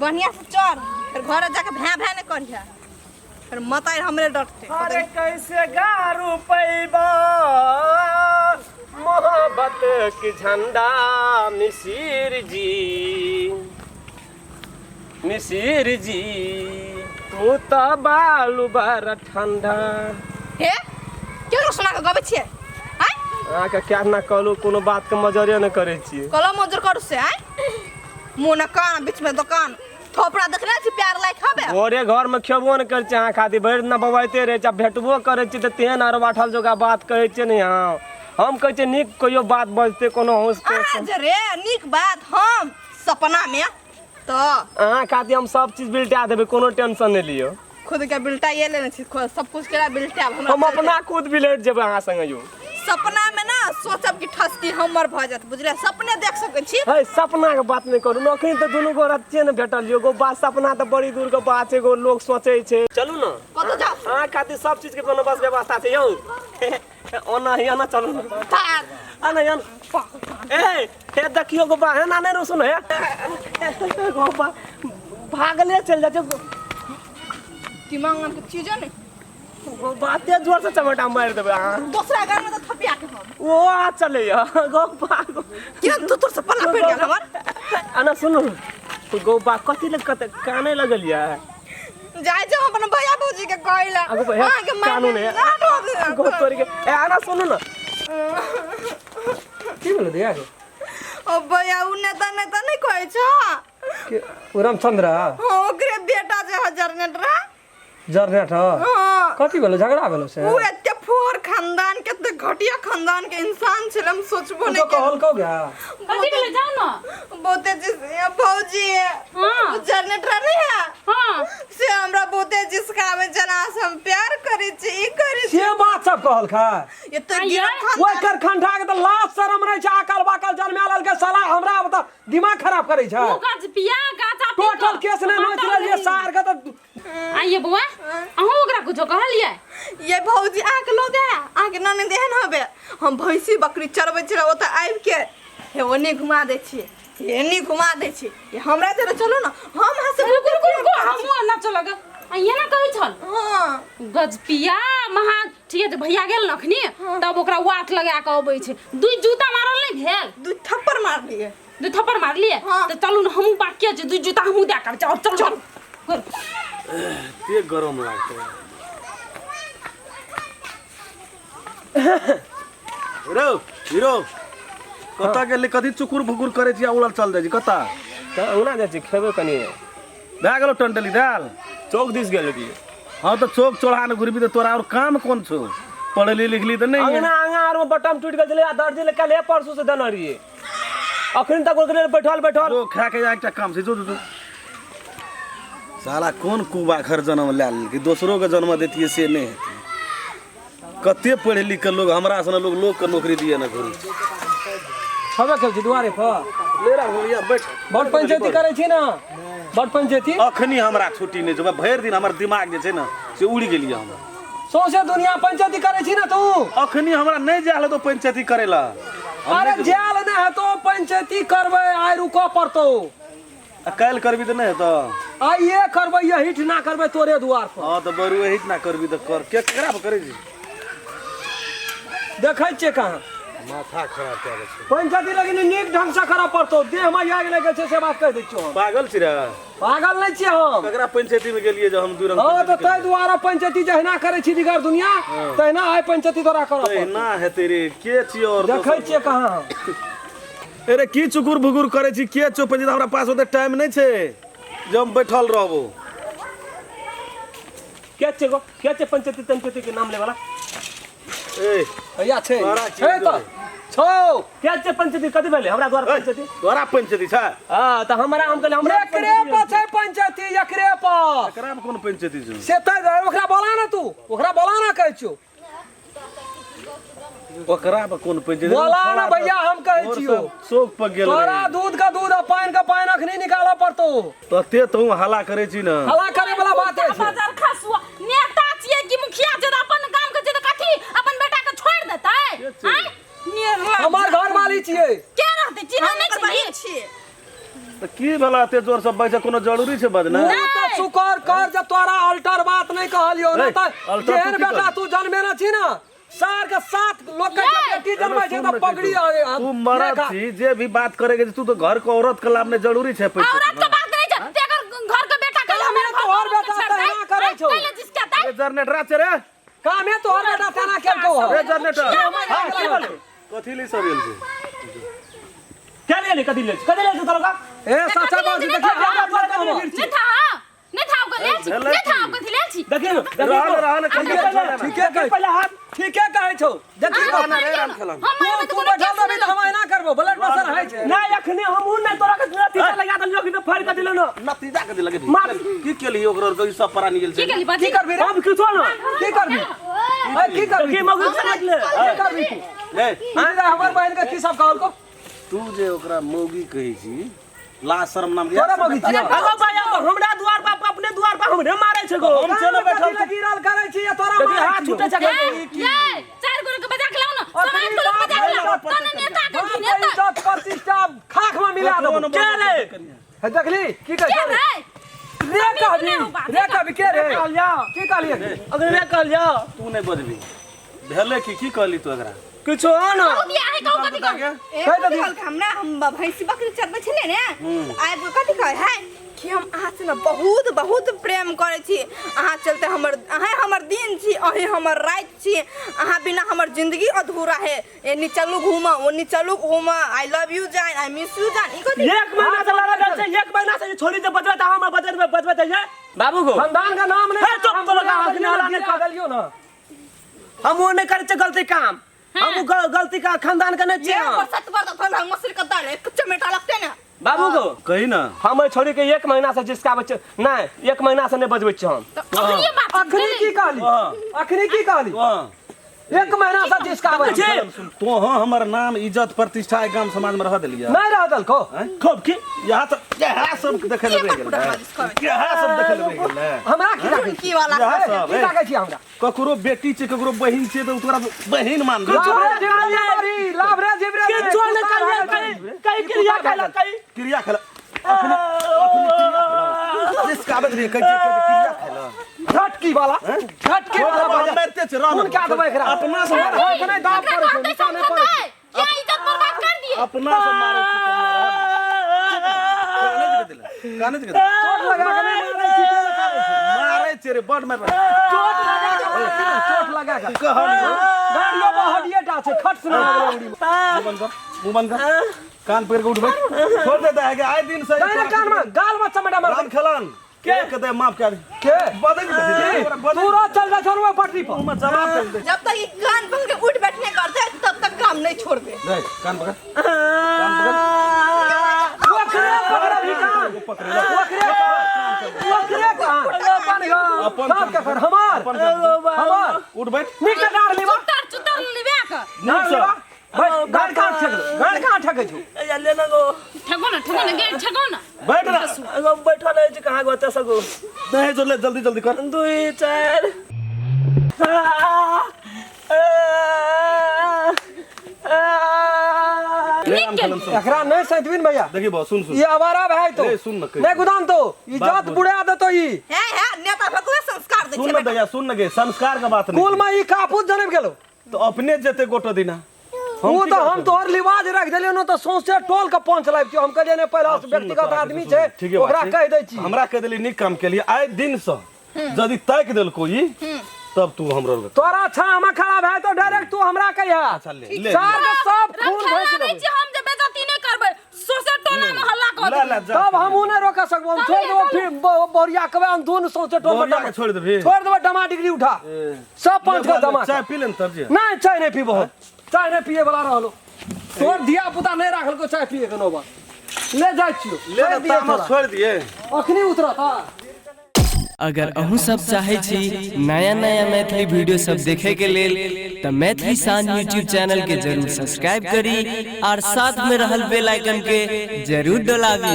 बढ़िया से चढ़ फिर घर जाके भैं भैं नहीं करिया फिर मत आए हमरे डरते। अरे कैसे गारू पैबा मोहब्बत की झंडा मिसिर जी तू तो बालू बार ठंडा। हे क्यों सुना के गबे छिए आय आके क्या ना कहलू कोनो बात के मजरे न करे छिए कलम मजर करू से आय मुंह न कान बीच में दुकान थोपड़ा देखले छी प्यार लायक हबे गोरे घर में खेबो न कर अहाँ खातिर भरि न बवाइते रहे जब भेटबो करे छी त तेहन आर बाठल जोगा बात कहै छी ने हाँ हम कहै छी नीक कहियो बात बजते कोनो होसते आज रे नीक बात हम सपना में तो अहाँ खातिर हम सब चीज बिल्टा देबै कोनो टेंशन नहीं लियो। खुद के बिल्टा ये लेने छी सब कुछ के बिल्टा हम अपना खुद बिलेट जेबै अहाँ संगे यो सपना में ना सोचब कि ठसकी हमर भ जात बुझले सपने देख सकै छी। है सपना के बात नहीं करू नखनी त दुनु गो रच्चे न भेटल यो गो बात सपना त बड़ी दूर के बात छै गो लोग सोचै छै चलू न कत जाओ अहाँ खातिर सब चीज के बंदोबस्त व्यवस्था छै यौ ओना ही ना चलू न आना यन ए हे देखियो गो बा है ना नहीं सुन है गो बा भागले चल जाते दिमाग में चीज है गो बाते जोर से चमटा मार देबे अहाँ दूसरा घर में तो थपिया के हम ओ आ चले या गो बा क्या तू से पल्ला पड़ गया हमर आना सुनो गो बा कथि ले कत काने लगल या जाय जे अपन भैया भौजी के कहला आगो भैया कानून है गो तोरी के ए आना सुनो ना की बोल दिया ओ भैया उ नेता नहीं कहै छ के रामचंद्र ओकरे बेटा जे हजार नेटरा जरनेट कथी भेलो झगड़ा भेलो से उ एते फोर खानदान के ते घटिया खानदान के इंसान छले हम सोचबो नहीं तो कहल कहो गया कथी भेले जाओ ना बहुते जिस भौजी हां जनरेटर नहीं है हां से हमरा बहुते जिसका में जना से हम प्यार करै छी ई करै छी से बात सब कहल खा ये तो गिर ओइ कर खंडा के त लाज शरम रहे छ अकल बाकल जन्माल के साला हमरा बता दिमाग खराब करे छ ओ गाछ पिया गाछा टोटल केस ने नोच ले सार के त आइए बुआ अहू ओकरा कुछो कहलिए ये भौजी आके लो दे आके नने देहन हबे हम भैंसी बकरी चरबै छ ओत आइब के हे ओने घुमा दे छी एनी घुमा दे छी ये हमरा जरा चलो ना हम हां से गुरु हम ना चलग आइए ना कहै छल हां गजपिया महा ठीक है भैया गेल नखनी तब ओकरा वाट लगा के अबै छै दुई जूता मारल नहीं भेल दू थप्पड़ मार दिए दुई थप्पड़ मार लिए त चलू न हमहु बाकी छै दुई जूता हमहु दे कर चल चल ते गरम लागते रो हीरो कता गेली कथि चुकुर भुकुर करे छी उलल चल जाय छी कता त उना जाय छी खेबे कनी भए गेलो टंटली दाल चौक दिस गेल रही हां तो चौक चौड़ा न घुरबी त तोरा और काम कोन छौ पढ़ली लिखली त नहीं अंगना अंगार में बटम टूट गेल छले आ दर्जी ले कल परसों से दन रही अखन तक ओकरे बैठल जो खा के एकटा काम छै जो साला कौन कुबा घर जन्म लाल कि दूसरों के जन्म देती से नहीं है कते पढ़े लिख के लोग हमरा सन लोग के नौकरी दिए ना घुरी छबे खेल छी दुआरे पर मेरा भैया बैठ बड़ पंचायती करे छी ना बड़ पंचायती अखनी हमरा छुट्टी नहीं छै भर दिन हमर दिमाग जे छै ना से उड़ गेलिए हम सोचे दुनिया पंचायती करे छी ना तू अखनी हमरा नहीं जाल तो पंचायती करेला अरे जाल ना है तो पंचायती करबे आइ रुको पड़तो काल करबी तो नहीं तो आइ ये करबे यही ना करबे तोरे द्वार पर हां तो बरु यही ना करबी तो कर के केकरा पर करे छी देखै छे कहां माथा खराब कर दे छै पंचायती लगिन नीक ढंग से करा पड़तो देह में आग लगे छै से बात कह दै छियो पागल छी रे पागल नहीं छिए हम केकरा पंचायती में गेलिए जो हम दूर हां तो तै द्वारा पंचायती जहिना करे छी दिगर दुनिया तहिना आइ पंचायती तोरा करब ना हेते रे के छी और देखै छे कहां अरे की चुकुर भुकुर करे छी के चो पंचायत हमरा पास ओते टाइम नहीं छै जे हम बैठल रहबो के छे पंचायती के नाम ले वाला ए भैया छे है तो छो के छे पंचायती कथि भेले हमरा द्वार पंचायती तोरा पंचायती छै हां त हमरा हम कहले हमरा एकरे पर छै पंचायती एकरे पर एकरा में कोन पंचायती छै से तै ओकरा बोला ना तू ओकरा बोला ना कहै छियो ओकरा पर कोन पंचायती बोला ना भैया हम कहै छियो शोक पर गेल तोरा दूध का दूध और पानी का पानी अखनी निकाला पड़तो तते तू हल्ला करे छी ना हल्ला करे वाला बात है बाजार खसुआ नेता छिए कि मुखिया जे अपन काम के जे कथी अपन बेटा के छोड़ देतै आय हमार घर वाली छिए के रहते चिन्ह नहीं छी तो की भला ते जोर से बैठे कोनो जरूरी छै बजना तू तो शुक्र कर जे तोरा अल्टर बात नहीं कहलियो ना त अल्टर जेहन तू की बेटा कर? तू जन्मे ना छी ना सार के 7 लोग के बेटी जन्मे छै त पगड़ी तू मरद छी जे भी बात करेगे तू तो घर को औरत के लाभ में जरूरी छै पैसा औरत के बात नहीं छै ते अगर घर के बेटा के काम है तो और बेटा तेना करे छो पहले जिसका था ए जनरेटर छै रे काम है तो और बेटा तेना केलको ए जनरेटर हां की बोले कथी ली सब एल छै क्या ले कथी ले तोरा का ए सच्चा बात देखिए नहीं था नहीं था को ले छी नहीं था को ले छी देखिए रहन ठीक है कहे पहले हाथ ठीक है कहे छो देखिए रहन रे राम खेलन तू बैठा तो भी तो हम ना करबो ब्लड प्रेशर है छै ना अखने हम नहीं तोरा के तीसा लगा दलियो कि फाड़ के दिलो ना नतीजा के लगे मार। की केली ओकरा और ई सब परा निकल की छै केली बात की करबी रे हम किछो ना की करबी ए की करबी की मगु समझ ले की करबी तू ए आइ हमर बहन के की सब कहल को तू जे ओकरा मौगी कहै छी ला शर्म नाम तोरा मौगी छी अगो भाई हमरा द्वार पर अपने द्वार पर हमरे मारे छै गो हम चलो बैठल गिरल करे छी या तोरा देखिए हाथ छूटे छै ये चार गुरु के बजा के लाओ ना समाज को लोग बजा के लाओ तने नेता के की नेता इज्जत प्रतिष्ठा खाख में मिला दो के रे है देखली की कह क्या रे रे रे कहबी के रे कहलिया की कहलिए अगर रे कहलिया तू नहीं बजबी भेले की कहली तू एकरा किछो ना दिया है कहू कथी कहू ए कथी कहल हमरा हम भैंसी बकरी चरबै छले ने आइ कथी कहै है कि हम अहाँ से ना बहुत बहुत प्रेम करे छी अहाँ चलते हमर दिन छी अही हमर रात छी अहाँ बिना हमर जिंदगी अधूरा है एनी चलू घूमा ओनी चलू घूमा आई लव यू जान आई मिस यू जान ई कथी एक महीना से लगा रहल छै एक महीना से छोड़ी दे बजबे त हम बजबे छै बाबू को खानदान का नाम नहीं है तो लगा हकने वाला नहीं कर दियो ना हम वो नहीं करे छै गलती काम हम गलती का खानदान का नहीं ये छै पर सत बार तो हम मसरी का दाल कुछ मेटा लगते ना बाबू को कही ना हम छोड़ी के एक महीना से जिसका बच्चे नहीं एक महीना से नहीं बजबे छी हम तो ये बात अखनी की कहली अखनी की कहली एक महीना से जिसका बच्चे तो हां हमर नाम इज्जत प्रतिष्ठा गांव समाज में रह देलिया नहीं रह दल को खूब की यहाँ तो यह सब देखे लगे गेल यह सब देखे लगे गेल हमरा की लागै की वाला यह सब की लागै छी हमरा ककरो बेटी छै ककरो बहिन छै तो तोरा बहिन मान दे लाभ रे जिबरे के चोर ने कई क्रिया खेला कई क्रिया खेला अपने क्रिया जिसका बदले क्रिया खेला झटकी वाला मारते छ कौन क्या दबाई खरा अपना से मारे अपने दाब करे छै नीचा नहीं पड़े छै क्या इज्जत बर्बाद कर दिए अपना से मारे काने दे चोट लगा के नहीं मारे छै रे बड मार चोट लगा के गाड़ियों में हड्डियां टा छै खट सुना मुंह बंद कर कान पेर के उठ बैठ छोड़ देता है कि आए दिन से तेरे कान में गाल में चमड़ा मार राम खलन के कहते माफ कर के बदल दे पूरा चल जा छोड़वा पटरी पर मत जवाब दे दे जब तक ये कान पकड़ के उठ बैठने करते तब तक काम नहीं छोड़ते देख कान पकड़ कान पकड़ ओकरे पकड़ भी कान ओकरे कान अपन साथ का कर हमार उठ बैठ नीचे डाल लीवा चुतर लेबे का नीचे बस गाड़ कहां ठगे छु ले ना गो ठगो ना गेट ठगो ना बैठ ना अगो बैठा ले कहां गो तस गो नहीं जो ले जल्दी जल्दी कर 2 4 एकरा नहीं सैतविन भैया देखिए बहुत सुन सुन ये आवारा भाई तो ए, सुन न कही। नहीं गुदाम तो इज्जत बुढ़ा दे तो ई है नेता भगवे संस्कार दे सुन न भैया सुन न गे संस्कार का बात कुल नहीं में ई कापूत जनम गेलो तो अपने जेते गोटो दिना वो तो हम तोहर लिवाज रख देलियो न तो सौंसे टोल के पहुंच लाइब छी हम कहलिए ने पहला व्यक्तिगत आदमी छै ठीक है ओकरा कह दै छी हमरा कह देली निक काम के लिए आए दिन से यदि तक देल कोई तब तू हमरो तोरा छामा खराब है तो डायरेक्ट तू हमरा कहिया अच्छा ले सार के सब खून रखा भेज नहीं देबे छी हम जे बेइज्जती नहीं करबै सोसे टोला में हल्ला कर ला ला जा तब हम उन्हें रोक सकबो हम छोड़ देबो फिर बोरिया कबे हम दोनों सौंसे टोल बोरिया में के छोड़ देबे छोड़ देबो डमा डिग्री उठा सब पांच का दमा चाय पी लेन तब जे नहीं चाय नहीं पीबो चाय नहीं पिए वाला रहलो तोर दिया पुता नहीं राखल को चाय पिए के नोबा ले जाय छियो ले ना तामस छोड़ दिए अखनी उतरता अगर अहूँ सब चाहे छी नया नया मैथिली वीडियो सब देखे के लेल त मैथिली साँझ यूट्यूब चैनल के जरूर सब्सक्राइब करी और साथ में रहल बेल आइकन के जरूर दबावी।